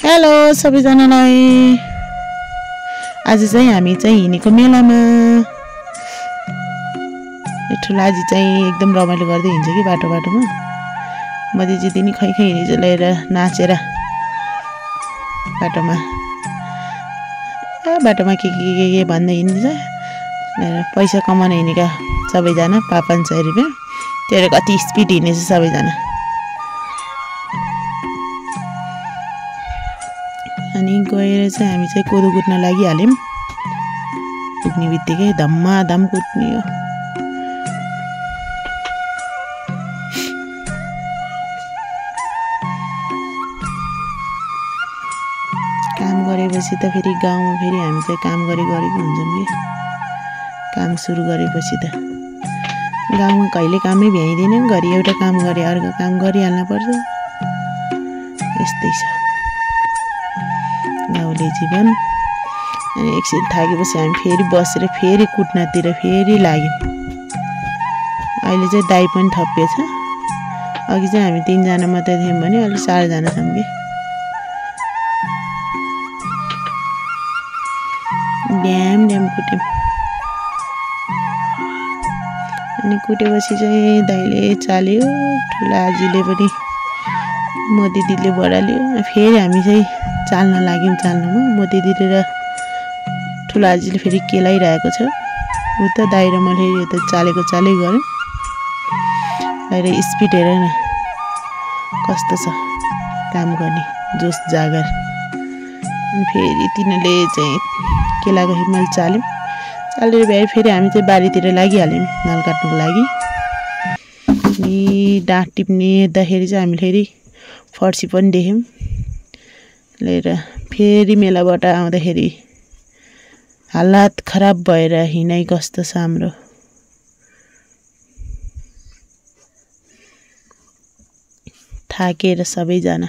Hello सबैजनालाई। आज चाहिँ हामी चाहिँ हिँडेको मेलामा। ठुलाजी चाहिँ एकदम रमाइलो गर्दै हिँड्छ कि बाटोमा। म दिदी नि खै हिँडेर लिएर नाचेर बाटोमा के भन्दै हिँड्छ। पैसा कमाउन हिँडेका सबैजना 500 रुपियाँ। त्यो कति स्पिड हिँडेछ सबैजना। अनि गएर चाहिँ हामी चाहिँ कोदो कुट्न लागिहाल्यौँ। पुग्ने बित्तिकै धम्माधम कुट्ने हो। काम गरेपछि त फेरि गाउँमा फेरि हामी चाहिँ काम गरेको हुन्छौँ कि। काम सुरु गरेपछि त गाउँमा कहिले कामै भ्याइँदैन। घरि एउटा काम गरे अर्को काम गरिहाल्न पर्छ। यस्तै छ गाउँले जीवन। अनि एकछिन थाकेपछि हामी फेरि बसेर फेरि कुट्नतिर फेरि लाग्यौँ। अहिले चाहिँ दाइ पनि थपिएछ। अघि चाहिँ हामी 3 जना मात्रै थियौँ भने अहिले 4 जना छौँ कि। ड्याम कुट्यौँ। अनि कुटेपछि चाहिँ दाइले चाल्यो, ठुला आजीले पनि म दिदीले बढाल्यो। फेरि हामी चाहिँ चाल्न लाग्यौँ। चाल्नुमा म दिदीले र ठुला आजीले फेरि केलाइरहेको छ। उ त दाइ र मैले यो त चालेको गऱ्यौँ। अहिले स्पिड हेर न कस्तो छ काम गर्ने जोस जागर। अनि फेरि तिनीहरूले चाहिँ केलाको हिमल चाल्यौँ। चालेर भ्याए फेरि हामी चाहिँ बारीतिर लागिहाल्यौँ नल काट्नुको लागि। अनि डाँठ टिप्ने हेर्दाखेरि चाहिँ हामीले फेरि फर्सी पनि देख्यौँ। लिएर फेरि मेलाबाट आउँदाखेरि हालत खराब भएर हिँडाइ कस्तो छ हाम्रो। थाकेर सबैजना।